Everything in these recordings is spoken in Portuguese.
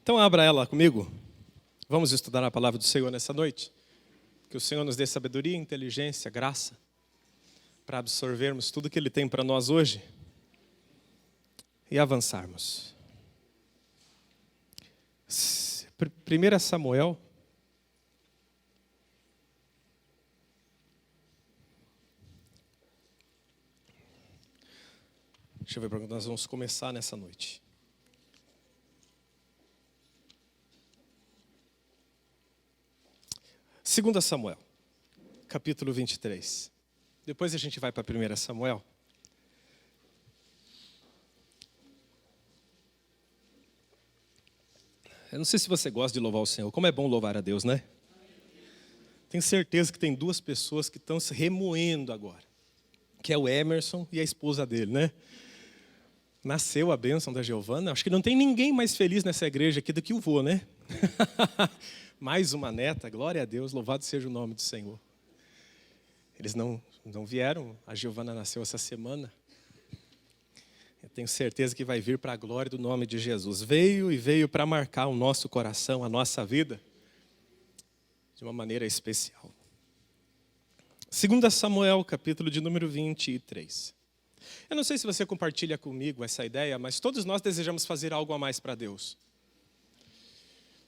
Então abra ela comigo. Vamos estudar a palavra do Senhor nessa noite. Que o Senhor nos dê sabedoria, inteligência, graça, para absorvermos tudo que Ele tem para nós hoje e avançarmos. 1 Samuel, deixa eu ver para onde nós vamos começar nessa noite. Segunda Samuel, capítulo 23. Depois a gente vai para 1 Samuel. Eu não sei se você gosta de louvar o Senhor. Como é bom louvar a Deus, né? Tenho certeza que tem duas pessoas que estão se remoendo agora. Que é o Emerson e a esposa dele, né? Nasceu a bênção da Giovana. Acho que não tem ninguém mais feliz nessa igreja aqui do que o vô, né? Mais uma neta, glória a Deus, louvado seja o nome do Senhor. Eles não vieram, a Giovana nasceu essa semana. Eu tenho certeza que vai vir para a glória do nome de Jesus. Veio para marcar o nosso coração, a nossa vida, de uma maneira especial. 2 Samuel, capítulo de número 23. Eu não sei se você compartilha comigo essa ideia, mas todos nós desejamos fazer algo a mais para Deus.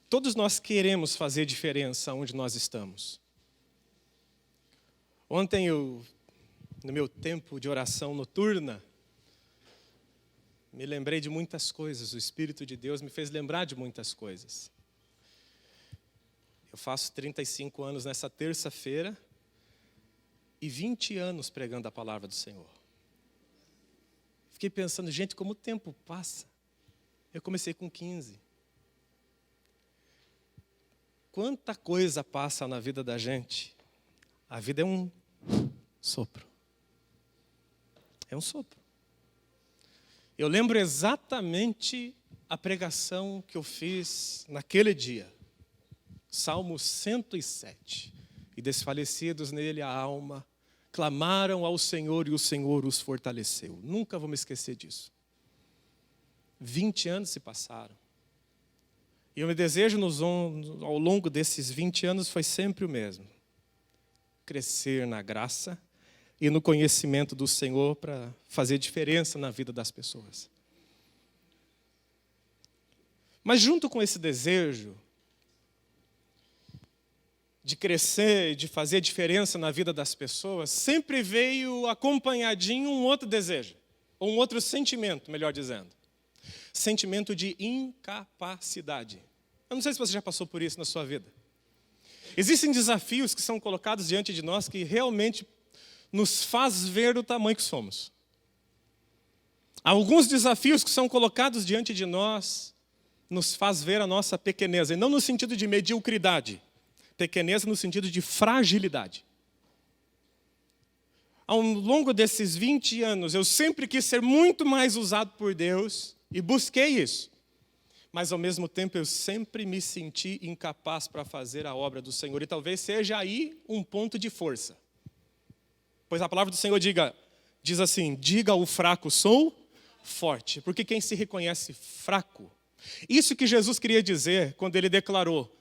Todos nós queremos fazer diferença onde nós estamos. Ontem, no meu tempo de oração noturna, me lembrei de muitas coisas. O Espírito de Deus me fez lembrar de muitas coisas. Eu faço 35 anos nessa terça-feira e 20 anos pregando a palavra do Senhor. Fiquei pensando, gente, como o tempo passa. Eu comecei com 15. Quanta coisa passa na vida da gente. A vida é um sopro. É um sopro. Eu lembro exatamente a pregação que eu fiz naquele dia. Salmo 107. E desfalecidos nele a alma, clamaram ao Senhor e o Senhor os fortaleceu. Nunca vou me esquecer disso. 20 anos se passaram. E o meu desejo ao longo desses 20 anos foi sempre o mesmo. Crescer na graça e no conhecimento do Senhor para fazer diferença na vida das pessoas. Mas junto com esse desejo de crescer, de fazer diferença na vida das pessoas, sempre veio acompanhadinho um outro desejo, ou um outro sentimento, melhor dizendo. Sentimento de incapacidade. Eu não sei se você já passou por isso na sua vida. Existem desafios que são colocados diante de nós que realmente nos faz ver o tamanho que somos. Alguns desafios que são colocados diante de nós nos faz ver a nossa pequeneza, e não no sentido de mediocridade, pequeneza no sentido de fragilidade. Ao longo desses 20 anos, eu sempre quis ser muito mais usado por Deus e busquei isso. Mas ao mesmo tempo eu sempre me senti incapaz para fazer a obra do Senhor. E talvez seja aí um ponto de força. Pois a palavra do Senhor diz assim, diga ao fraco, sou forte. Porque quem se reconhece fraco, isso que Jesus queria dizer quando ele declarou,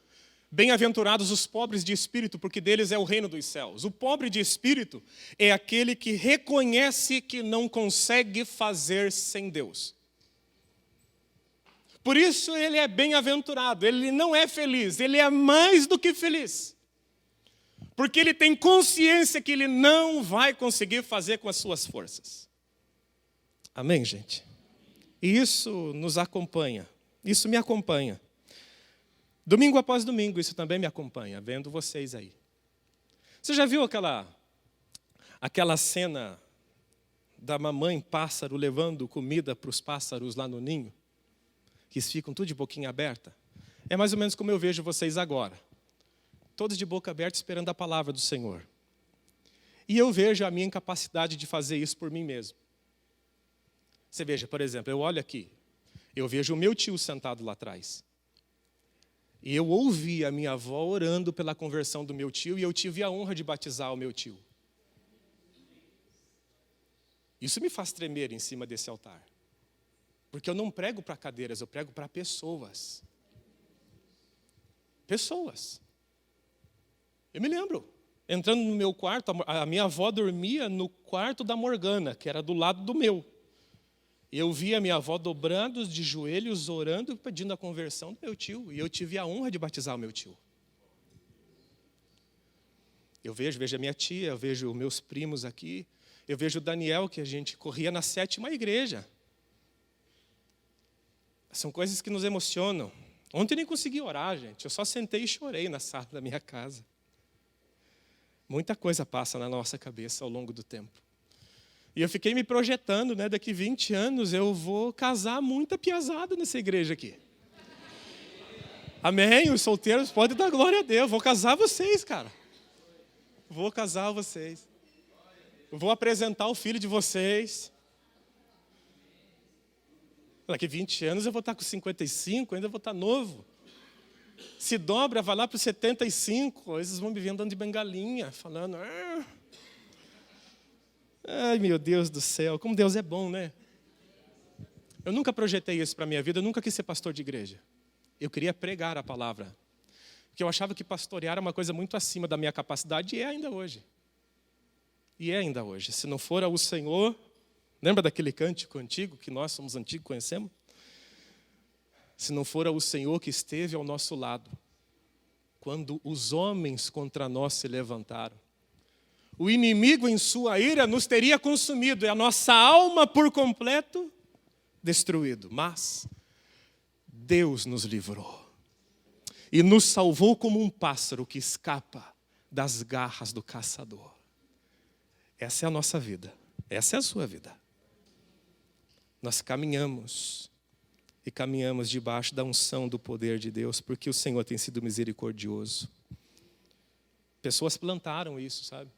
bem-aventurados os pobres de espírito, porque deles é o reino dos céus. O pobre de espírito é aquele que reconhece que não consegue fazer sem Deus. Por isso ele é bem-aventurado, ele não é feliz, ele é mais do que feliz. Porque ele tem consciência que ele não vai conseguir fazer com as suas forças. Amém, gente? E isso nos acompanha, isso me acompanha. Domingo após domingo, isso também me acompanha, vendo vocês aí. Você já viu aquela cena da mamãe pássaro levando comida para os pássaros lá no ninho? Que ficam tudo de boquinha aberta? É mais ou menos como eu vejo vocês agora. Todos de boca aberta esperando a palavra do Senhor. E eu vejo a minha incapacidade de fazer isso por mim mesmo. Você veja, por exemplo, eu olho aqui. Eu vejo o meu tio sentado lá atrás. E eu ouvi a minha avó orando pela conversão do meu tio, e eu tive a honra de batizar o meu tio. Isso me faz tremer em cima desse altar. Porque eu não prego para cadeiras, eu prego para pessoas. Pessoas. Eu me lembro, entrando no meu quarto, a minha avó dormia no quarto da Morgana, que era do lado do meu. Eu via a minha avó dobrando de joelhos, orando, pedindo a conversão do meu tio. E eu tive a honra de batizar o meu tio. Eu vejo a minha tia, eu vejo meus primos aqui. Eu vejo o Daniel, que a gente corria na 7ª igreja. São coisas que nos emocionam. Ontem eu nem consegui orar, gente. Eu só sentei e chorei na sala da minha casa. Muita coisa passa na nossa cabeça ao longo do tempo. E eu fiquei me projetando, né? Daqui 20 anos eu vou casar muita piazada nessa igreja aqui. Amém? Os solteiros podem dar glória a Deus. Vou casar vocês, cara. Vou casar vocês. Vou apresentar o filho de vocês. Daqui 20 anos eu vou estar com 55, ainda vou estar novo. Se dobra, vai lá para os 75, eles vão me ver andando de bengalinha, falando... Ai, meu Deus do céu, como Deus é bom, né? Eu nunca projetei isso para a minha vida, eu nunca quis ser pastor de igreja. Eu queria pregar a palavra. Porque eu achava que pastorear era uma coisa muito acima da minha capacidade, e é ainda hoje. E é ainda hoje. Se não for o Senhor, lembra daquele cântico antigo, que nós somos antigos, conhecemos? Se não for o Senhor que esteve ao nosso lado, quando os homens contra nós se levantaram, o inimigo em sua ira nos teria consumido, e a nossa alma por completo destruído. Mas Deus nos livrou e nos salvou como um pássaro que escapa das garras do caçador. Essa é a nossa vida, essa é a sua vida. Nós caminhamos e caminhamos debaixo da unção do poder de Deus, porque o Senhor tem sido misericordioso. Pessoas plantaram isso, sabe?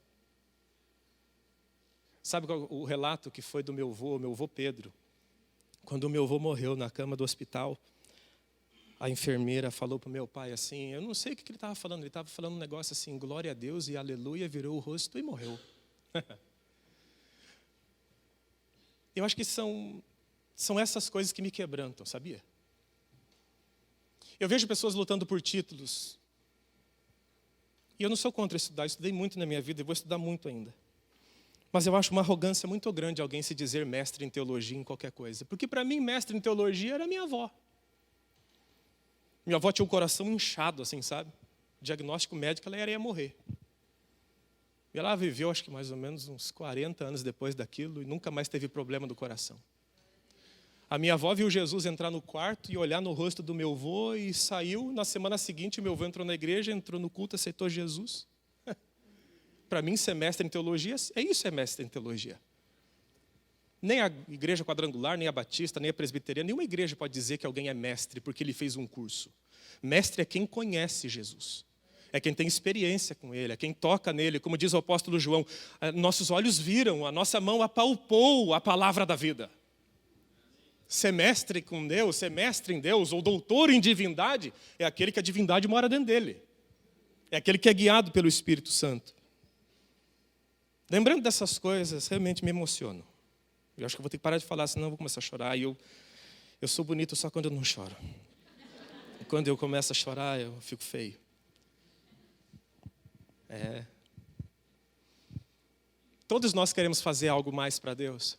Sabe o relato que foi do meu avô Pedro? Quando o meu avô morreu na cama do hospital, a enfermeira falou para o meu pai assim, eu não sei o que ele estava falando, ele estava falando um negócio assim, glória a Deus e aleluia, virou o rosto e morreu. Eu acho que são essas coisas que me quebrantam, sabia? Eu vejo pessoas lutando por títulos. E eu não sou contra estudar, eu estudei muito na minha vida e vou estudar muito ainda. Mas eu acho uma arrogância muito grande alguém se dizer mestre em teologia em qualquer coisa. Porque para mim, mestre em teologia era minha avó. Minha avó tinha o coração inchado, assim, sabe? Diagnóstico médico, ela ia morrer. E ela viveu, acho que mais ou menos uns 40 anos depois daquilo e nunca mais teve problema do coração. A minha avó viu Jesus entrar no quarto e olhar no rosto do meu avô e saiu. Na semana seguinte, meu avô entrou na igreja, entrou no culto, aceitou Jesus. Para mim, ser mestre em teologia, é isso, é mestre em teologia. Nem a igreja quadrangular, nem a batista, nem a presbiteriana, nenhuma igreja pode dizer que alguém é mestre porque ele fez um curso. Mestre é quem conhece Jesus. É quem tem experiência com ele, é quem toca nele. Como diz o apóstolo João, nossos olhos viram, a nossa mão apalpou a palavra da vida. Ser mestre com Deus, ser mestre em Deus, ou doutor em divindade, é aquele que a divindade mora dentro dele. É aquele que é guiado pelo Espírito Santo. Lembrando dessas coisas, realmente me emociono. Eu acho que eu vou ter que parar de falar, senão eu vou começar a chorar. E eu sou bonito só quando eu não choro. E quando eu começo a chorar, eu fico feio. Todos nós queremos fazer algo mais para Deus.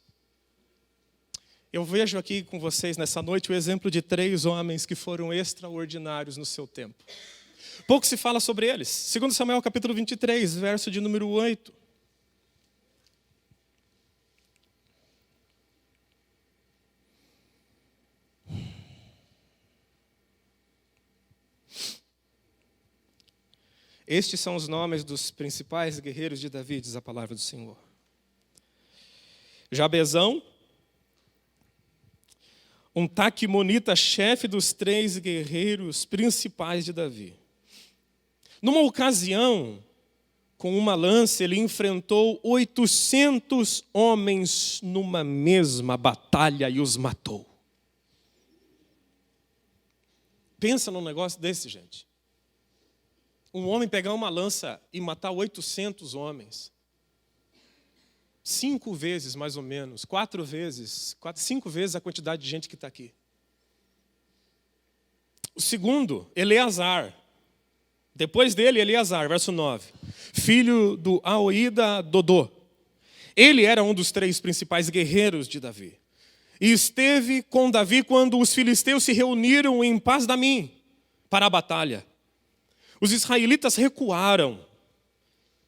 Eu vejo aqui com vocês nessa noite o exemplo de 3 homens que foram extraordinários no seu tempo. Pouco se fala sobre eles. 2 Samuel capítulo 23, verso de número 8. Estes são os nomes dos principais guerreiros de Davi, diz a palavra do Senhor. Jabezão, um taquimonita, chefe dos 3 guerreiros principais de Davi. Numa ocasião, com uma lança, ele enfrentou 800 homens numa mesma batalha e os matou. Pensa num negócio desse, gente. Um homem pegar uma lança e matar 800 homens. 5 vezes, mais ou menos, 4 vezes, 5 vezes a quantidade de gente que está aqui. O segundo, Eleazar, Depois dele, Eleazar, verso 9, filho do Aoída Dodô. Ele era um dos 3 principais guerreiros de Davi. E esteve com Davi quando os filisteus se reuniram em Pas-damim para a batalha. Os israelitas recuaram,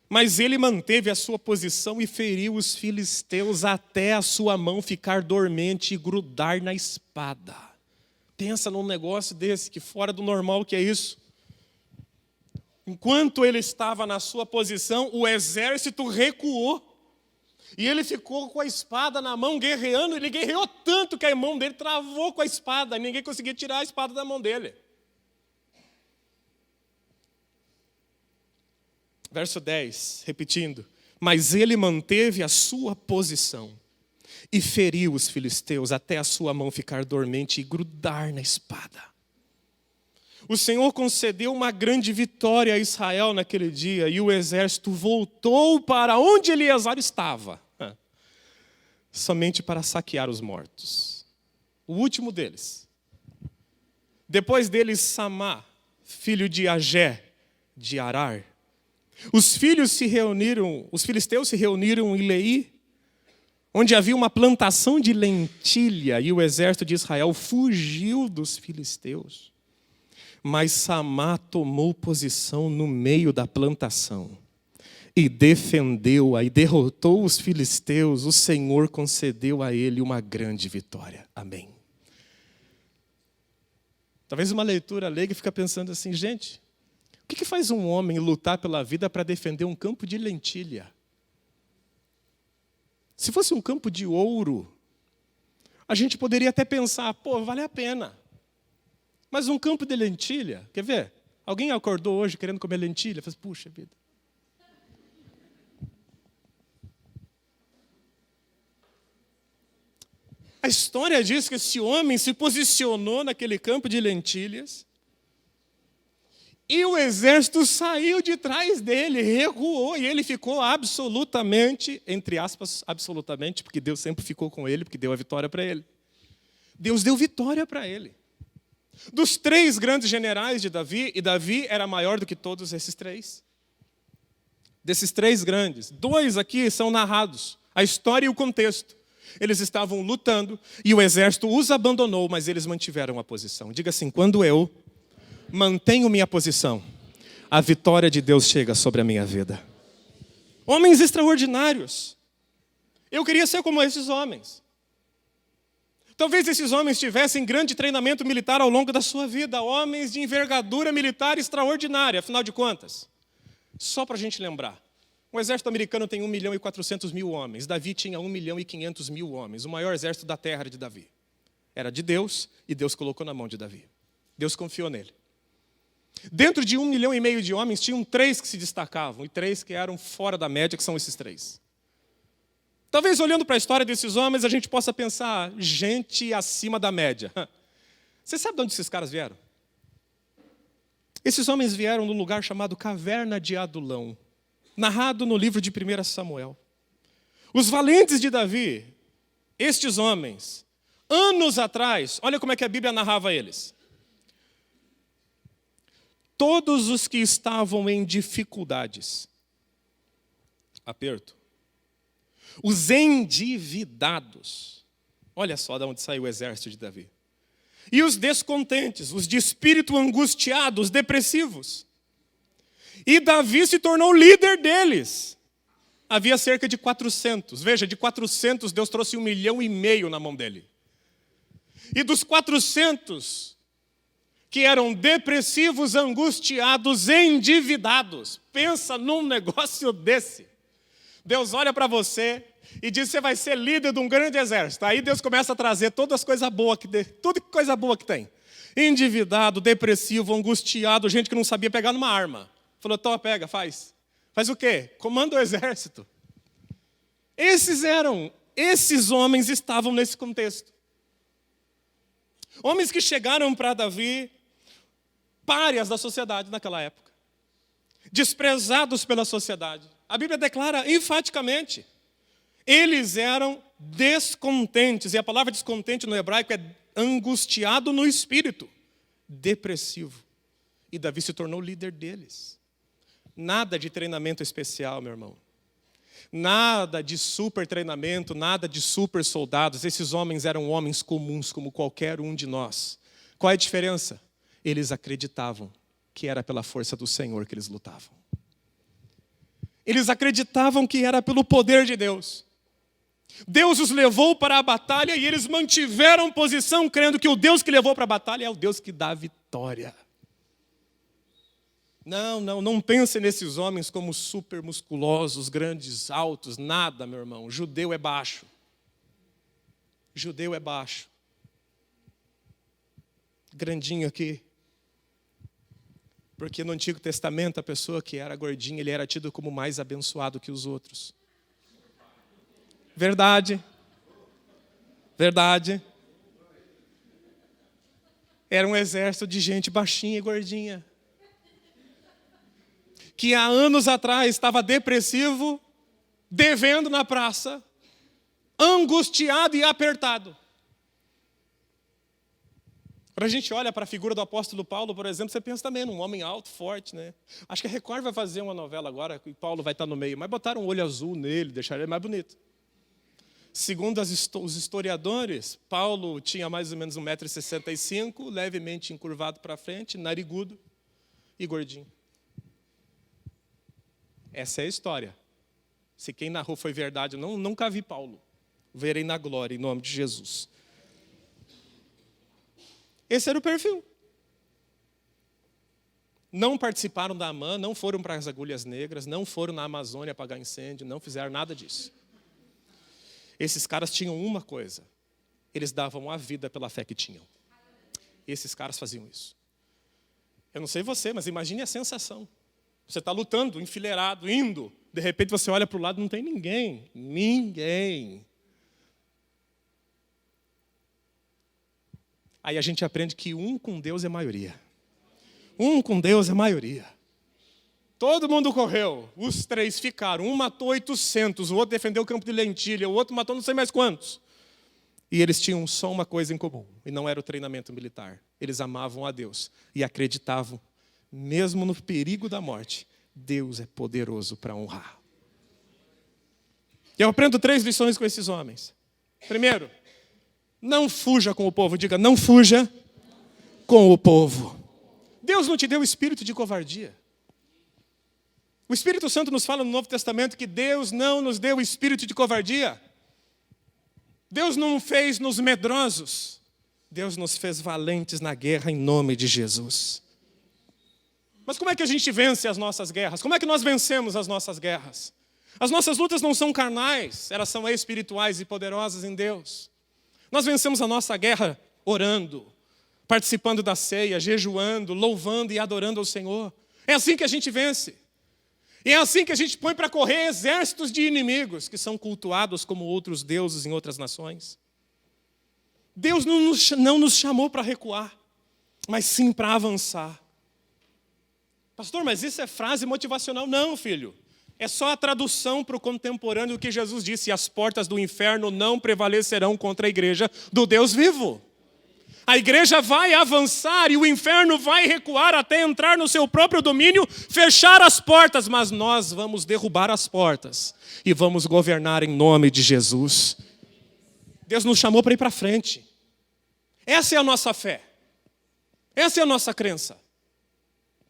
mas ele manteve a sua posição e feriu os filisteus até a sua mão ficar dormente e grudar na espada. Pensa num negócio desse, que fora do normal que é isso. Enquanto ele estava na sua posição, o exército recuou. E ele ficou com a espada na mão, guerreando. Ele guerreou tanto que a mão dele travou com a espada. Ninguém conseguia tirar a espada da mão dele. Verso 10, repetindo. Mas ele manteve a sua posição e feriu os filisteus até a sua mão ficar dormente e grudar na espada. O Senhor concedeu uma grande vitória a Israel naquele dia, e o exército voltou para onde Eleazar estava, somente para saquear os mortos. O último deles. Depois deles, Samá, filho de Agé, de Arar. Os filisteus se reuniram em Leí, onde havia uma plantação de lentilha, e o exército de Israel fugiu dos filisteus. Mas Samá tomou posição no meio da plantação e defendeu-a e derrotou os filisteus. O Senhor concedeu a ele uma grande vitória. Amém. Talvez uma leitura leiga fica pensando assim, gente, o que faz um homem lutar pela vida para defender um campo de lentilha? Se fosse um campo de ouro, a gente poderia até pensar, vale a pena. Mas um campo de lentilha, quer ver? Alguém acordou hoje querendo comer lentilha? Faz, puxa vida. A história diz que esse homem se posicionou naquele campo de lentilhas e o exército saiu de trás dele, recuou, e ele ficou absolutamente, entre aspas, absolutamente, porque Deus sempre ficou com ele, porque deu a vitória para ele. Deus deu vitória para ele. Dos 3 grandes generais de Davi, e Davi era maior do que todos esses 3. Desses 3 grandes, 2 aqui são narrados, a história e o contexto. Eles estavam lutando e o exército os abandonou, mas eles mantiveram a posição. Diga assim, quando eu mantenho minha posição, a vitória de Deus chega sobre a minha vida. Homens extraordinários. Eu queria ser como esses homens. Talvez esses homens tivessem grande treinamento militar ao longo da sua vida, homens de envergadura militar extraordinária, afinal de contas. Só para a gente lembrar, o exército americano tem 1.400.000 homens, Davi tinha 1.500.000 homens, o maior exército da terra era de Davi. Era de Deus e Deus colocou na mão de Davi. Deus confiou nele. Dentro de 1,5 milhão de homens, tinham 3 que se destacavam e 3 que eram fora da média, que são esses 3. Talvez olhando para a história desses homens, a gente possa pensar, gente acima da média. Você sabe de onde esses caras vieram? Esses homens vieram num lugar chamado Caverna de Adulão, narrado no livro de 1 Samuel. Os valentes de Davi, estes homens, anos atrás, olha como é que a Bíblia narrava eles. Todos os que estavam em dificuldades, aperto, os endividados, olha só de onde saiu o exército de Davi, e os descontentes, os de espírito angustiado, os depressivos. E Davi se tornou líder deles. Havia cerca de 400, veja, de 400 Deus trouxe 1,5 milhão na mão dele. E dos 400, que eram depressivos, angustiados, endividados, pensa num negócio desse. Deus olha para você e diz que você vai ser líder de um grande exército. Aí Deus começa a trazer todas as coisas boas tudo coisa boa que tem. Endividado, depressivo, angustiado, gente que não sabia pegar numa arma. Falou, toma, pega, faz. Faz o quê? Comanda o exército. Esses homens estavam nesse contexto. Homens que chegaram para Davi, párias da sociedade naquela época. Desprezados pela sociedade. A Bíblia declara enfaticamente, eles eram descontentes, e a palavra descontente no hebraico é angustiado no espírito, depressivo. E Davi se tornou líder deles. Nada de treinamento especial, meu irmão. Nada de super treinamento, nada de super soldados. Esses homens eram homens comuns, como qualquer um de nós. Qual é a diferença? Eles acreditavam que era pela força do Senhor que eles lutavam. Eles acreditavam que era pelo poder de Deus. Deus os levou para a batalha e eles mantiveram posição, crendo que o Deus que levou para a batalha é o Deus que dá a vitória. Não pense nesses homens como super musculosos, grandes, altos, nada, meu irmão. Judeu é baixo. Judeu é baixo. Grandinho aqui. Porque no Antigo Testamento, a pessoa que era gordinha, ele era tido como mais abençoado que os outros. Verdade. Verdade. Era um exército de gente baixinha e gordinha. Que há anos atrás estava depressivo, devendo na praça, angustiado e apertado. Quando a gente olha para a figura do apóstolo Paulo, por exemplo, você pensa também num homem alto, forte, né? Acho que a Record vai fazer uma novela agora, e Paulo vai estar no meio, mas botaram um olho azul nele, deixaram ele mais bonito. Segundo os historiadores, Paulo tinha mais ou menos 1,65 m, levemente encurvado para frente, narigudo e gordinho. Essa é a história. Se quem narrou foi verdade, eu nunca vi Paulo. Verei na glória, em nome de Jesus. Esse era o perfil. Não participaram da AMAN, não foram para as Agulhas Negras, não foram na Amazônia apagar incêndio, não fizeram nada disso. Esses caras tinham uma coisa. Eles davam a vida pela fé que tinham. Esses caras faziam isso. Eu não sei você, mas imagine a sensação. Você está lutando, enfileirado, indo. De repente você olha para o lado e não tem ninguém. Ninguém. Aí a gente aprende que um com Deus é maioria. Um com Deus é maioria. Todo mundo correu. Os 3 ficaram. Um matou 800, o outro defendeu o campo de lentilha, o outro matou não sei mais quantos. E eles tinham só uma coisa em comum. E não era o treinamento militar. Eles amavam a Deus e acreditavam, mesmo no perigo da morte, Deus é poderoso para honrar. E eu aprendo 3 lições com esses homens. Primeiro, não fuja com o povo. Diga, não fuja com o povo. Deus não te deu espírito de covardia. O Espírito Santo nos fala no Novo Testamento que Deus não nos deu espírito de covardia. Deus não fez nos medrosos. Deus nos fez valentes na guerra em nome de Jesus. Mas como é que a gente vence as nossas guerras? Como é que nós vencemos as nossas guerras? As nossas lutas não são carnais, elas são espirituais e poderosas em Deus. Nós vencemos a nossa guerra orando, participando da ceia, jejuando, louvando e adorando ao Senhor. É assim que a gente vence. E é assim que a gente põe para correr exércitos de inimigos que são cultuados como outros deuses em outras nações. Deus não nos chamou para recuar, mas sim para avançar. Pastor, mas isso é frase motivacional? Não, filho. É só a tradução para o contemporâneo do que Jesus disse: as portas do inferno não prevalecerão contra a igreja do Deus vivo. A igreja vai avançar e o inferno vai recuar até entrar no seu próprio domínio, fechar as portas, mas nós vamos derrubar as portas e vamos governar em nome de Jesus. Deus nos chamou para ir para frente. Essa é a nossa fé. Essa é a nossa crença.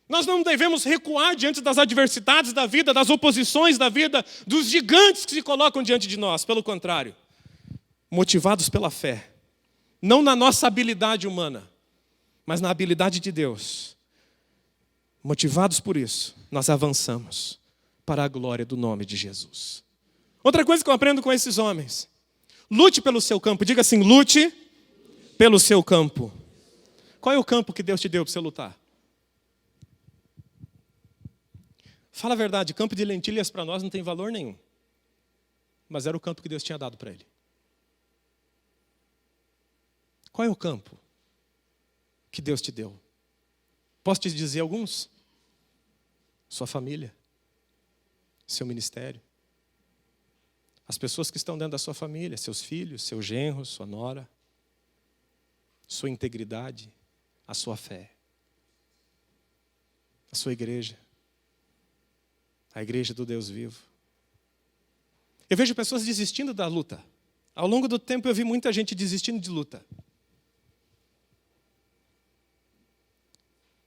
Nós não devemos recuar diante das adversidades da vida, das oposições da vida, dos gigantes que se colocam diante de nós. Pelo contrário, motivados pela fé. Não na nossa habilidade humana, mas na habilidade de Deus. Motivados por isso, nós avançamos para a glória do nome de Jesus. Outra coisa que eu aprendo com esses homens: lute pelo seu campo. Diga assim, lute pelo seu campo. Qual é o campo que Deus te deu para você lutar? Fala a verdade, campo de lentilhas para nós não tem valor nenhum. Mas era o campo que Deus tinha dado para ele. Qual é o campo que Deus te deu? Posso te dizer alguns? Sua família, seu ministério, as pessoas que estão dentro da sua família, seus filhos, seu genro, sua nora, sua integridade, a sua fé. A sua igreja. A igreja do Deus vivo. Eu vejo pessoas desistindo da luta. Ao longo do tempo eu vi muita gente desistindo de luta.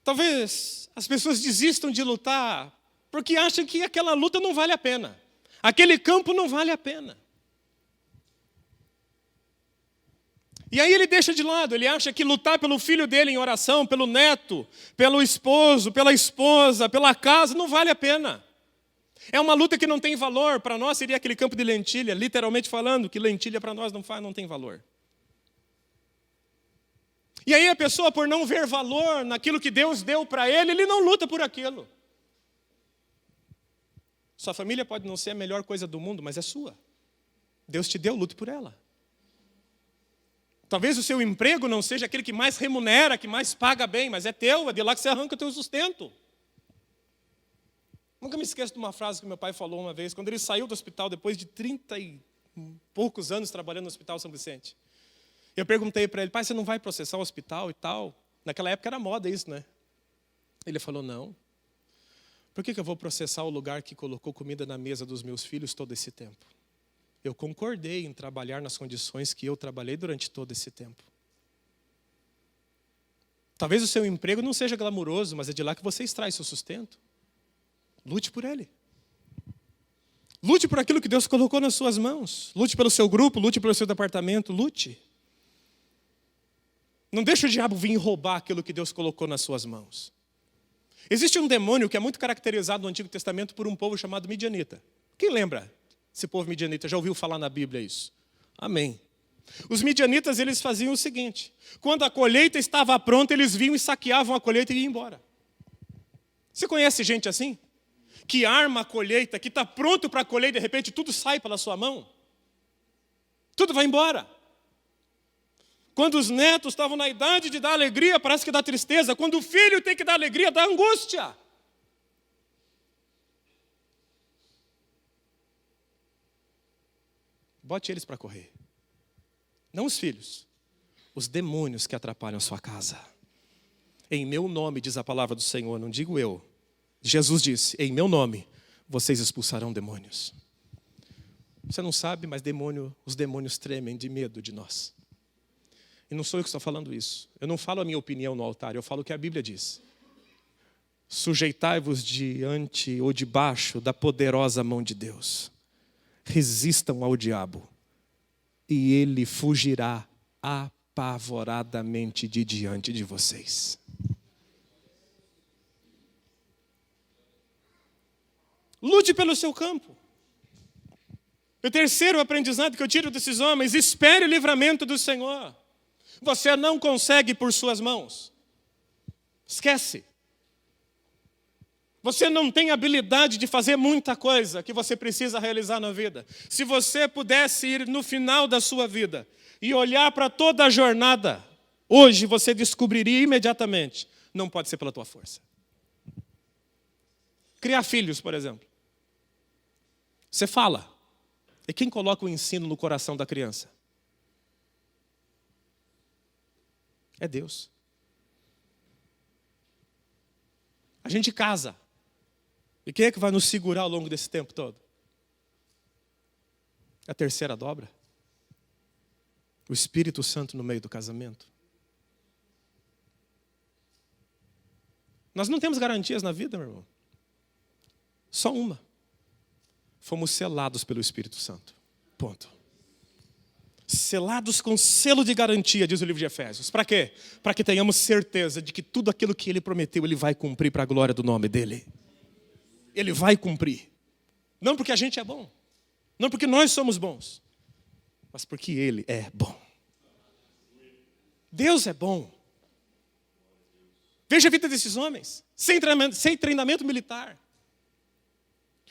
Talvez as pessoas desistam de lutar porque acham que aquela luta não vale a pena. Aquele campo não vale a pena. E aí ele deixa de lado, ele acha que lutar pelo filho dele em oração, pelo neto, pelo esposo, pela esposa, pela casa, não vale a pena. É uma luta que não tem valor. Para nós seria aquele campo de lentilha, literalmente falando, que lentilha para nós não tem valor. E aí a pessoa, por não ver valor naquilo que Deus deu para ele não luta por aquilo. Sua família pode não ser a melhor coisa do mundo, mas é sua. Deus te deu, lute por ela. Talvez o seu emprego não seja aquele que mais remunera, que mais paga bem, mas é teu, é de lá que você arranca o teu sustento. Nunca me esqueço de uma frase que meu pai falou uma vez, quando ele saiu do hospital, depois de 30 e poucos anos trabalhando no Hospital São Vicente. Eu perguntei para ele, pai, você não vai processar o hospital e tal? Naquela época era moda isso, né? Ele falou, não. Por que eu vou processar o lugar que colocou comida na mesa dos meus filhos todo esse tempo? Eu concordei em trabalhar nas condições que eu trabalhei durante todo esse tempo. Talvez o seu emprego não seja glamuroso, mas é de lá que você extrai seu sustento. Lute por ele. Lute por aquilo que Deus colocou nas suas mãos. Lute pelo seu grupo, lute pelo seu departamento, lute. Não deixe o diabo vir roubar aquilo que Deus colocou nas suas mãos. Existe um demônio que é muito caracterizado no Antigo Testamento por um povo chamado midianita. Quem lembra esse povo midianita? Já ouviu falar na Bíblia isso? Amém. Os midianitas, eles faziam o seguinte. Quando a colheita estava pronta, eles vinham e saqueavam a colheita e iam embora. Você conhece gente assim? Que arma a colheita, que está pronto para colher e de repente tudo sai pela sua mão? Tudo vai embora. Quando os netos estavam na idade de dar alegria, parece que dá tristeza. Quando o filho tem que dar alegria, dá angústia. Bote eles para correr. Não os filhos, os demônios que atrapalham a sua casa. Em meu nome, diz a palavra do Senhor, não digo eu. Jesus disse, em meu nome, vocês expulsarão demônios. Você não sabe, mas os demônios tremem de medo de nós. E não sou eu que estou falando isso. Eu não falo a minha opinião no altar, eu falo o que a Bíblia diz. Sujeitai-vos diante ou debaixo da poderosa mão de Deus. Resistam ao diabo e ele fugirá apavoradamente de diante de vocês. Lute pelo seu campo. O terceiro aprendizado que eu tiro desses homens, espere o livramento do Senhor. Você não consegue por suas mãos. Esquece. Você não tem habilidade de fazer muita coisa que você precisa realizar na vida. Se você pudesse ir no final da sua vida e olhar para toda a jornada, hoje você descobriria imediatamente, não pode ser pela tua força. Criar filhos, por exemplo. Você fala. E quem coloca o ensino no coração da criança? É Deus. A gente casa. E quem é que vai nos segurar ao longo desse tempo todo? A terceira dobra. O Espírito Santo no meio do casamento. Nós não temos garantias na vida, meu irmão. Só uma. Fomos selados pelo Espírito Santo. Ponto. Selados com selo de garantia, diz o livro de Efésios. Para quê? Para que tenhamos certeza de que tudo aquilo que Ele prometeu, Ele vai cumprir para a glória do nome dEle. Ele vai cumprir. Não porque a gente é bom. Não porque nós somos bons. Mas porque Ele é bom. Deus é bom. Veja a vida desses homens. Sem treinamento militar.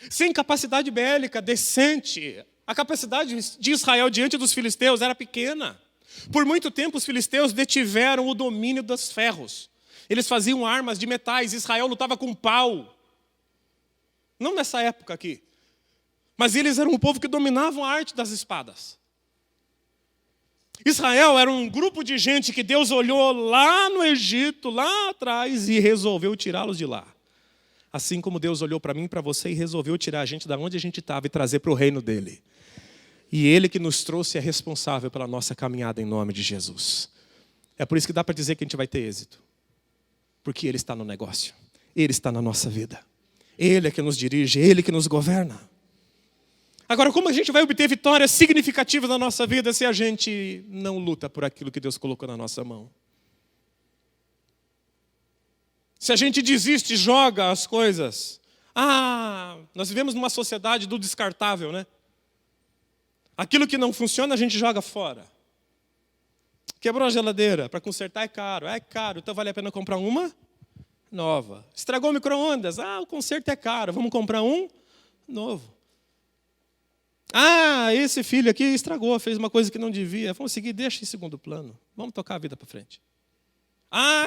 Sem capacidade bélica decente. A capacidade de Israel diante dos filisteus era pequena. Por muito tempo os filisteus detiveram o domínio dos ferros. Eles faziam armas de metais. Israel lutava com pau. Não nessa época aqui. Mas eles eram um povo que dominavam a arte das espadas. Israel era um grupo de gente que Deus olhou lá no Egito, lá atrás, e resolveu tirá-los de lá. Assim como Deus olhou para mim e para você e resolveu tirar a gente da onde a gente estava e trazer para o reino dele. E ele que nos trouxe é responsável pela nossa caminhada em nome de Jesus. É por isso que dá para dizer que a gente vai ter êxito. Porque ele está no negócio. Ele está na nossa vida. Ele é que nos dirige, ele que nos governa. Agora, como a gente vai obter vitórias significativas na nossa vida se a gente não luta por aquilo que Deus colocou na nossa mão? Se a gente desiste e joga as coisas. Nós vivemos numa sociedade do descartável, né? Aquilo que não funciona a gente joga fora. Quebrou a geladeira, para consertar é caro. É caro, então vale a pena comprar uma nova. Estragou o micro-ondas, o conserto é caro, vamos comprar um novo. Esse filho aqui estragou, fez uma coisa que não devia. Vamos seguir, deixa em segundo plano. Vamos tocar a vida para frente.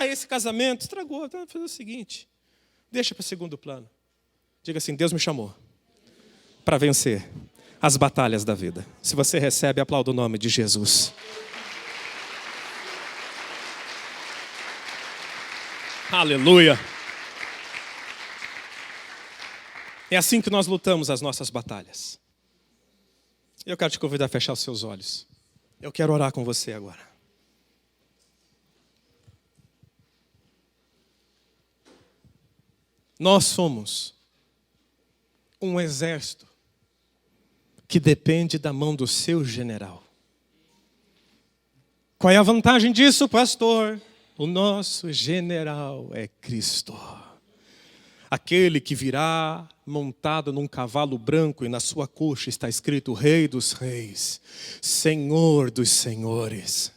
Esse casamento estragou, então vamos fazer o seguinte. Deixa para segundo plano. Diga assim, Deus me chamou para vencer as batalhas da vida. Se você recebe, aplauda o nome de Jesus. Aleluia. É assim que nós lutamos as nossas batalhas. Eu quero te convidar a fechar os seus olhos. Eu quero orar com você agora. Nós somos um exército que depende da mão do seu general. Qual é a vantagem disso, pastor? O nosso general é Cristo. Aquele que virá montado num cavalo branco e na sua coxa está escrito Rei dos Reis, Senhor dos Senhores.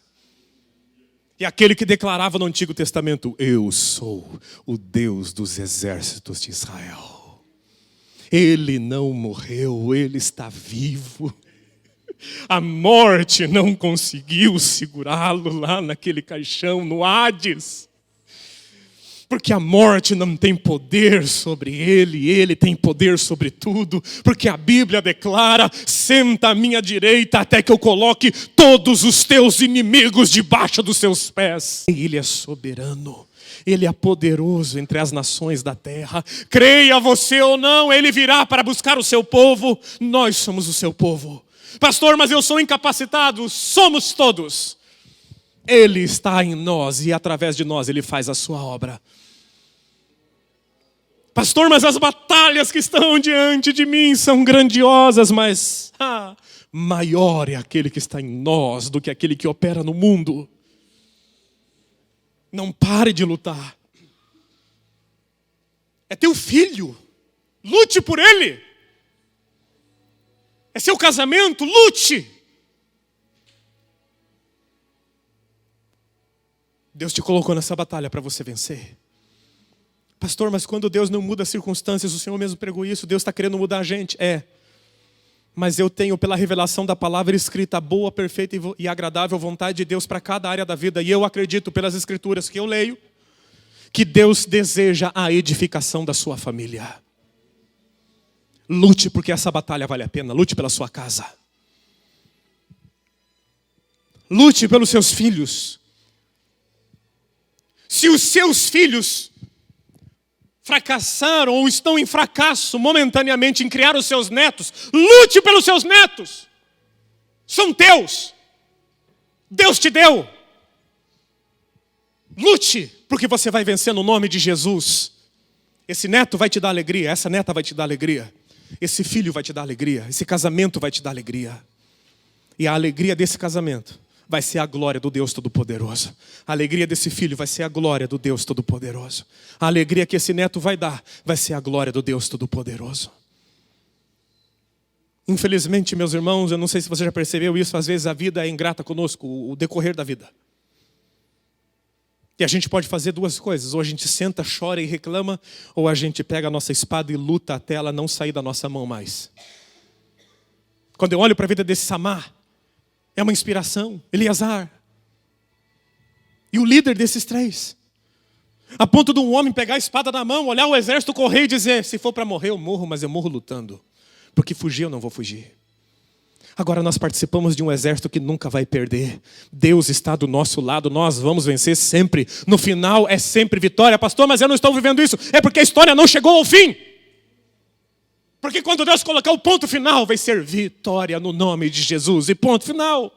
E aquele que declarava no Antigo Testamento, eu sou o Deus dos exércitos de Israel. Ele não morreu, ele está vivo. A morte não conseguiu segurá-lo lá naquele caixão, no Hades. Porque a morte não tem poder sobre ele, ele tem poder sobre tudo. Porque a Bíblia declara, senta à minha direita até que eu coloque todos os teus inimigos debaixo dos seus pés. Ele é soberano, ele é poderoso entre as nações da terra. Creia você ou não, ele virá para buscar o seu povo. Nós somos o seu povo. Pastor, mas eu sou incapacitado. Somos todos. Ele está em nós e através de nós ele faz a sua obra. Pastor, mas as batalhas que estão diante de mim são grandiosas, mas maior é aquele que está em nós do que aquele que opera no mundo. Não pare de lutar. É teu filho. Lute por ele. É seu casamento, lute. Deus te colocou nessa batalha para você vencer. Pastor, mas quando Deus não muda as circunstâncias, o Senhor mesmo pregou isso, Deus está querendo mudar a gente. Mas eu tenho pela revelação da palavra escrita a boa, perfeita e agradável vontade de Deus para cada área da vida. E eu acredito pelas escrituras que eu leio, que Deus deseja a edificação da sua família. Lute porque essa batalha vale a pena, lute pela sua casa. Lute pelos seus filhos. Se os seus filhos fracassaram ou estão em fracasso momentaneamente em criar os seus netos, lute pelos seus netos. São teus. Deus te deu. Lute, porque você vai vencer no nome de Jesus. Esse neto vai te dar alegria, essa neta vai te dar alegria. Esse filho vai te dar alegria, esse casamento vai te dar alegria. E a alegria desse casamento vai ser a glória do Deus Todo-Poderoso. A alegria desse filho vai ser a glória do Deus Todo-Poderoso. A alegria que esse neto vai dar vai ser a glória do Deus Todo-Poderoso. Infelizmente, meus irmãos, eu não sei se você já percebeu isso, às vezes a vida é ingrata conosco, o decorrer da vida. E a gente pode fazer duas coisas, ou a gente senta, chora e reclama, ou a gente pega a nossa espada e luta até ela não sair da nossa mão mais. Quando eu olho para a vida desse Samar, é uma inspiração, Eleazar. E o líder desses três. A ponto de um homem pegar a espada na mão, olhar o exército correr e dizer, se for para morrer eu morro, mas eu morro lutando. Porque fugir eu não vou fugir. Agora nós participamos de um exército que nunca vai perder. Deus está do nosso lado, nós vamos vencer sempre. No final é sempre vitória. Pastor, mas eu não estou vivendo isso. É porque a história não chegou ao fim. Porque quando Deus colocar o ponto final, vai ser vitória no nome de Jesus. E ponto final.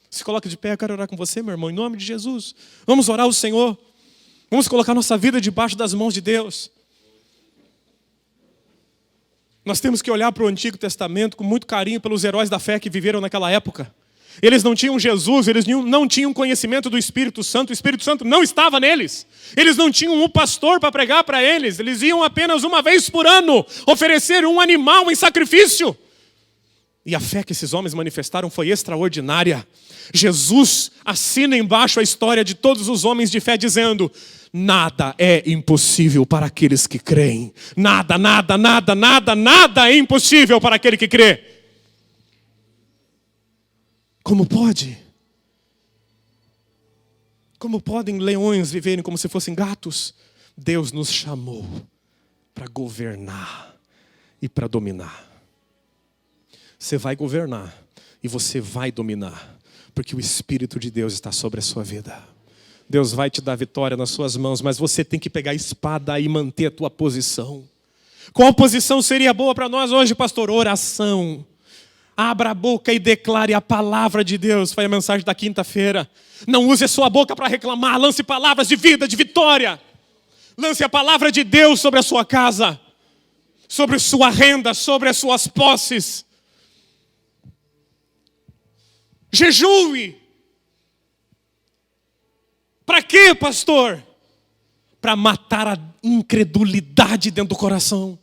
Se coloque de pé, eu quero orar com você, meu irmão, em nome de Jesus. Vamos orar ao Senhor. Vamos colocar nossa vida debaixo das mãos de Deus. Nós temos que olhar para o Antigo Testamento com muito carinho pelos heróis da fé que viveram naquela época. Eles não tinham Jesus, eles não tinham conhecimento do Espírito Santo, o Espírito Santo não estava neles. Eles não tinham um pastor para pregar para eles, eles iam apenas uma vez por ano oferecer um animal em sacrifício. E a fé que esses homens manifestaram foi extraordinária. Jesus assina embaixo a história de todos os homens de fé dizendo: nada é impossível para aqueles que creem. Nada, nada, nada, nada, nada é impossível para aquele que crê. Como pode? Como podem leões viverem como se fossem gatos? Deus nos chamou para governar e para dominar. Você vai governar e você vai dominar, porque o Espírito de Deus está sobre a sua vida. Deus vai te dar vitória nas suas mãos, mas você tem que pegar a espada e manter a tua posição. Qual posição seria boa para nós hoje, pastor? Oração. Abra a boca e declare a palavra de Deus. Foi a mensagem da quinta-feira. Não use a sua boca para reclamar. Lance palavras de vida, de vitória. Lance a palavra de Deus sobre a sua casa, sobre sua renda, sobre as suas posses. Jejue. Para quê, pastor? Para matar a incredulidade dentro do coração.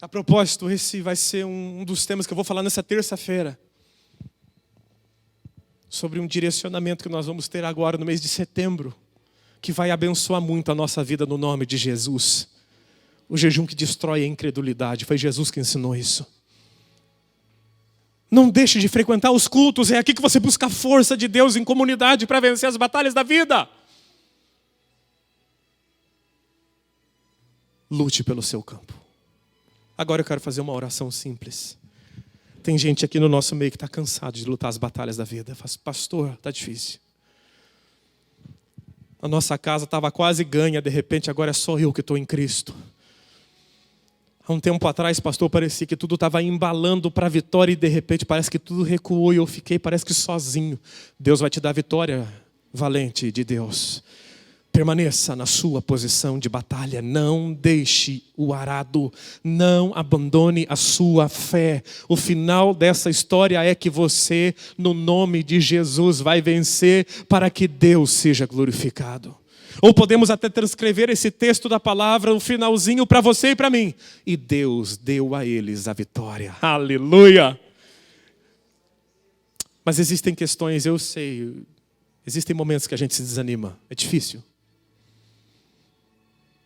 A propósito, esse vai ser um dos temas que eu vou falar nessa terça-feira. Sobre um direcionamento que nós vamos ter agora no mês de setembro, que vai abençoar muito a nossa vida no nome de Jesus. O jejum que destrói a incredulidade. Foi Jesus que ensinou isso. Não deixe de frequentar os cultos. É aqui que você busca a força de Deus em comunidade para vencer as batalhas da vida. Lute pelo seu campo. Agora eu quero fazer uma oração simples. Tem gente aqui no nosso meio que está cansado de lutar as batalhas da vida. Fala, pastor, está difícil. A nossa casa estava quase ganha, de repente agora é só eu que estou em Cristo. Há um tempo atrás, pastor, parecia que tudo estava embalando para a vitória e de repente parece que tudo recuou e eu fiquei, parece que sozinho. Deus vai te dar vitória, valente de Deus. Permaneça na sua posição de batalha. Não deixe o arado. Não abandone a sua fé. O final dessa história é que você, no nome de Jesus, vai vencer para que Deus seja glorificado. Ou podemos até transcrever esse texto da palavra, o finalzinho para você e para mim. E Deus deu a eles a vitória. Aleluia! Mas existem questões, eu sei, existem momentos que a gente se desanima. É difícil.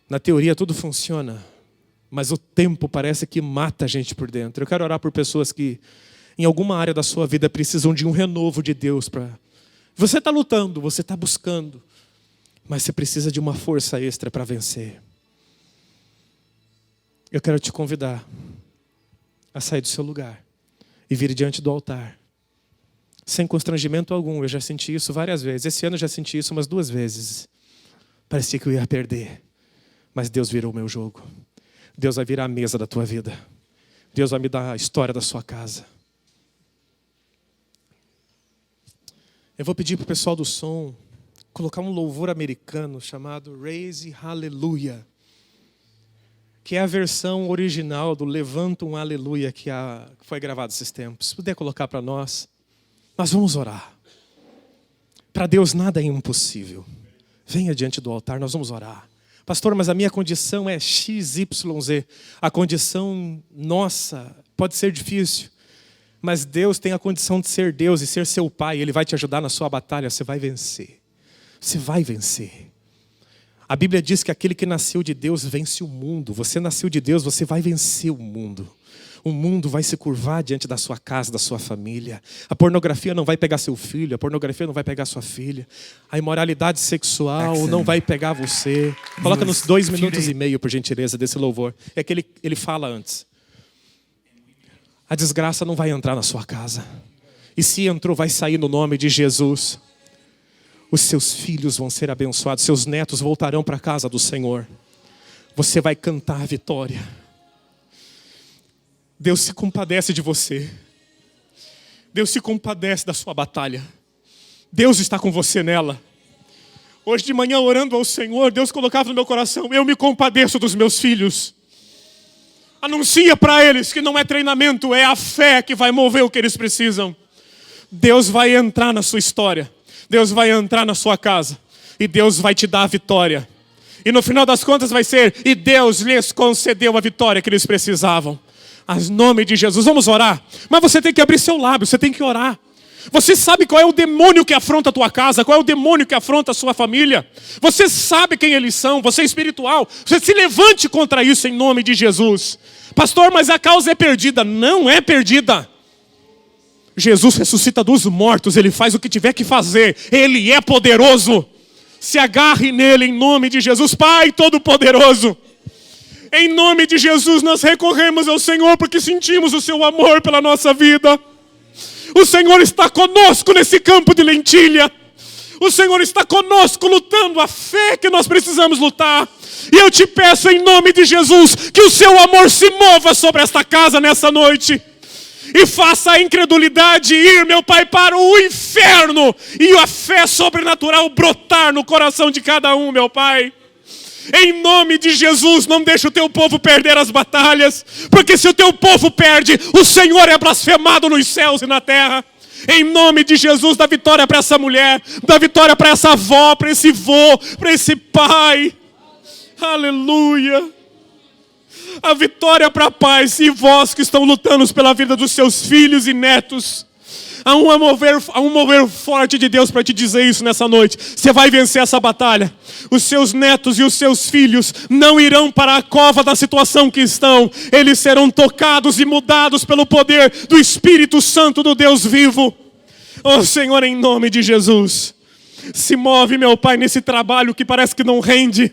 Na teoria tudo funciona, mas o tempo parece que mata a gente por dentro. Eu quero orar por pessoas que em alguma área da sua vida precisam de um renovo de Deus. Você está lutando, você está buscando, mas você precisa de uma força extra para vencer. Eu quero te convidar a sair do seu lugar e vir diante do altar. Sem constrangimento algum, eu já senti isso várias vezes. Esse ano eu já senti isso umas 2 vezes. Parecia que eu ia perder. Mas Deus virou o meu jogo. Deus vai virar a mesa da tua vida. Deus vai me dar a história da sua casa. Eu vou pedir para o pessoal do som colocar um louvor americano chamado Raise Hallelujah, que é a versão original do Levanta um Aleluia que foi gravado esses tempos. Se puder colocar para nós, nós vamos orar. Para Deus nada é impossível. Venha diante do altar, nós vamos orar. Pastor, mas a minha condição é XYZ. A condição nossa pode ser difícil, mas Deus tem a condição de ser Deus e ser seu Pai. Ele vai te ajudar na sua batalha, você vai vencer. Você vai vencer. A Bíblia diz que aquele que nasceu de Deus vence o mundo. Você nasceu de Deus, você vai vencer o mundo. O mundo vai se curvar diante da sua casa, da sua família. A pornografia não vai pegar seu filho, a pornografia não vai pegar sua filha. A imoralidade sexual não vai pegar você. Coloca nos 2 minutos e meio, por gentileza, desse louvor. É que ele fala antes. A desgraça não vai entrar na sua casa. E se entrou, vai sair no nome de Jesus. Os seus filhos vão ser abençoados. Seus netos voltarão para a casa do Senhor. Você vai cantar a vitória. Deus se compadece de você. Deus se compadece da sua batalha. Deus está com você nela. Hoje de manhã, orando ao Senhor, Deus colocava no meu coração: eu me compadeço dos meus filhos. Anuncia para eles que não é treinamento, é a fé que vai mover o que eles precisam. Deus vai entrar na sua história. Deus vai entrar na sua casa. E Deus vai te dar a vitória. E no final das contas vai ser: e Deus lhes concedeu a vitória que eles precisavam. Em nome de Jesus, vamos orar. Mas você tem que abrir seu lábio, você tem que orar. Você sabe qual é o demônio que afronta a tua casa, qual é o demônio que afronta a sua família. Você sabe quem eles são, você é espiritual. Você se levante contra isso em nome de Jesus. Pastor, mas a causa é perdida. Não é perdida. Jesus ressuscita dos mortos, Ele faz o que tiver que fazer. Ele é poderoso. Se agarre nele em nome de Jesus. Pai Todo-Poderoso, em nome de Jesus nós recorremos ao Senhor porque sentimos o seu amor pela nossa vida. O Senhor está conosco nesse campo de lentilha. O Senhor está conosco lutando a fé que nós precisamos lutar. E eu te peço em nome de Jesus que o seu amor se mova sobre esta casa nessa noite. E faça a incredulidade ir, meu Pai, para o inferno. E a fé sobrenatural brotar no coração de cada um, meu Pai. Em nome de Jesus, não deixe o teu povo perder as batalhas. Porque se o teu povo perde, o Senhor é blasfemado nos céus e na terra. Em nome de Jesus, dá vitória para essa mulher. Dá vitória para essa avó, para esse vô, para esse pai. Aleluia. A vitória para pais e vós que estão lutando pela vida dos seus filhos e netos. Há um mover forte de Deus para te dizer isso nessa noite. Você vai vencer essa batalha. Os seus netos e os seus filhos não irão para a cova da situação que estão. Eles serão tocados e mudados pelo poder do Espírito Santo do Deus vivo. Oh Senhor, em nome de Jesus, se move, meu Pai, nesse trabalho que parece que não rende.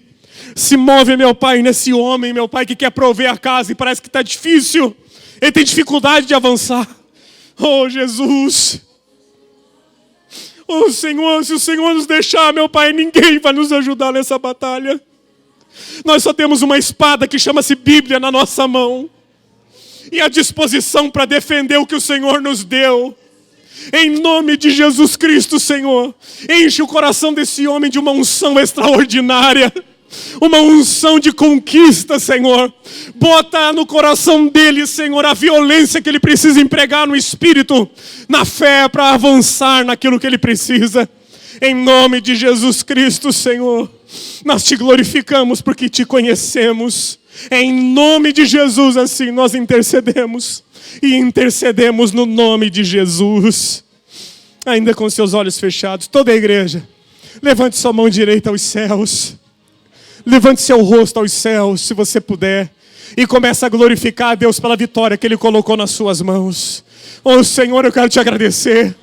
Se move, meu Pai, nesse homem, meu Pai, que quer prover a casa e parece que está difícil. Ele tem dificuldade de avançar. Oh Jesus, oh Senhor, se o Senhor nos deixar, meu Pai, ninguém vai nos ajudar nessa batalha. Nós só temos uma espada que chama-se Bíblia na nossa mão. E a disposição para defender o que o Senhor nos deu. Em nome de Jesus Cristo, Senhor, enche o coração desse homem de uma unção extraordinária. Uma unção de conquista, Senhor. Bota no coração dele, Senhor, a violência que ele precisa empregar no espírito, na fé, para avançar naquilo que ele precisa. Em nome de Jesus Cristo, Senhor, nós te glorificamos porque te conhecemos. Em nome de Jesus, assim nós intercedemos. E intercedemos no nome de Jesus. Ainda com seus olhos fechados, toda a igreja, levante sua mão direita aos céus. Levante seu rosto aos céus, se você puder, e comece a glorificar a Deus pela vitória que Ele colocou nas suas mãos. Oh Senhor, eu quero te agradecer,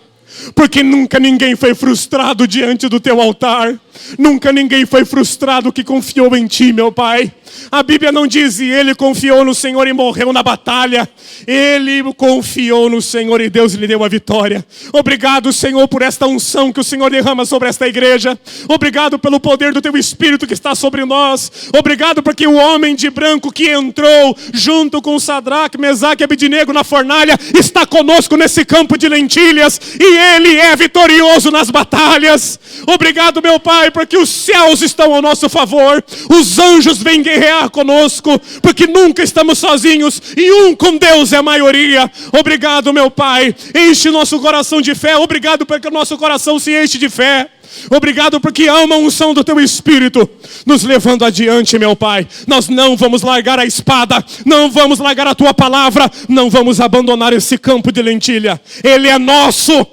porque nunca ninguém foi frustrado diante do teu altar. Nunca ninguém foi frustrado que confiou em ti, meu Pai. A Bíblia não diz: e ele confiou no Senhor e morreu na batalha. Ele confiou no Senhor e Deus lhe deu a vitória. Obrigado, Senhor, por esta unção que o Senhor derrama sobre esta igreja. Obrigado pelo poder do teu Espírito que está sobre nós. Obrigado porque o homem de branco que entrou junto com Sadraque, Mesaque e Abednego na fornalha está conosco nesse campo de lentilhas. E ele é vitorioso nas batalhas. Obrigado, meu Pai, porque os céus estão ao nosso favor. Os anjos vêm guerrear conosco, porque nunca estamos sozinhos e um com Deus é a maioria. Obrigado, meu Pai, enche nosso coração de fé. Obrigado porque o nosso coração se enche de fé. Obrigado porque há uma unção do teu Espírito nos levando adiante, meu Pai. Nós não vamos largar a espada, não vamos largar a tua palavra, não vamos abandonar esse campo de lentilha. Ele é nosso,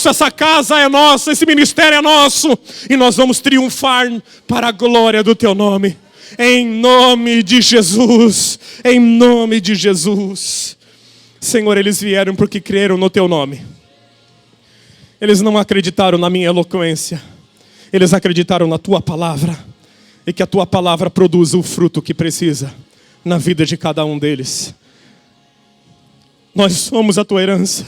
essa casa é nossa, esse ministério é nosso. E nós vamos triunfar para a glória do teu nome. Em nome de Jesus, em nome de Jesus. Senhor, eles vieram porque creram no teu nome. Eles não acreditaram na minha eloquência. Eles acreditaram na tua palavra. E que a tua palavra produza o fruto que precisa na vida de cada um deles. Nós somos a tua herança.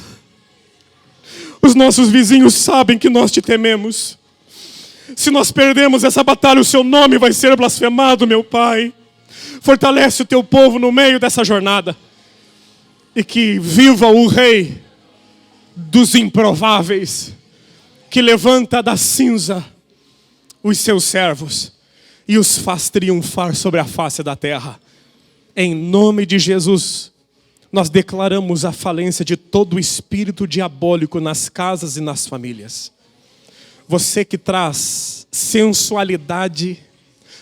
Os nossos vizinhos sabem que nós te tememos. Se nós perdemos essa batalha, o seu nome vai ser blasfemado, meu Pai. Fortalece o teu povo no meio dessa jornada. E que viva o Rei dos improváveis, que levanta da cinza os seus servos e os faz triunfar sobre a face da terra. Em nome de Jesus, nós declaramos a falência de todo espírito diabólico nas casas e nas famílias. Você que traz sensualidade,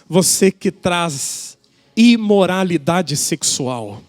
você que traz imoralidade sexual,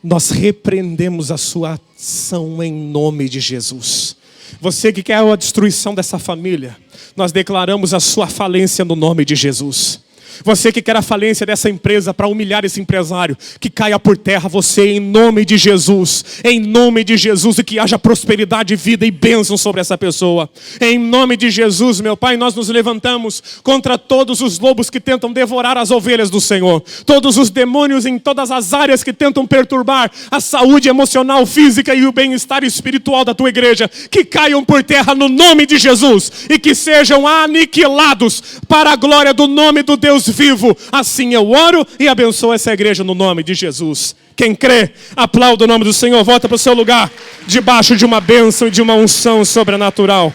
nós repreendemos a sua ação em nome de Jesus. Você que quer a destruição dessa família, nós declaramos a sua falência no nome de Jesus. Você que quer a falência dessa empresa para humilhar esse empresário, que caia por terra você em nome de Jesus. Em nome de Jesus, e que haja prosperidade, vida e bênção sobre essa pessoa. Em nome de Jesus, meu Pai, nós nos levantamos contra todos os lobos que tentam devorar as ovelhas do Senhor. Todos os demônios em todas as áreas que tentam perturbar a saúde emocional, física e o bem-estar espiritual da tua igreja. Que caiam por terra no nome de Jesus e que sejam aniquilados para a glória do nome do Deus vivo. Assim eu oro e abençoo essa igreja no nome de Jesus. Quem crê, aplauda o nome do Senhor. Volta para o seu lugar, debaixo de uma bênção e de uma unção sobrenatural.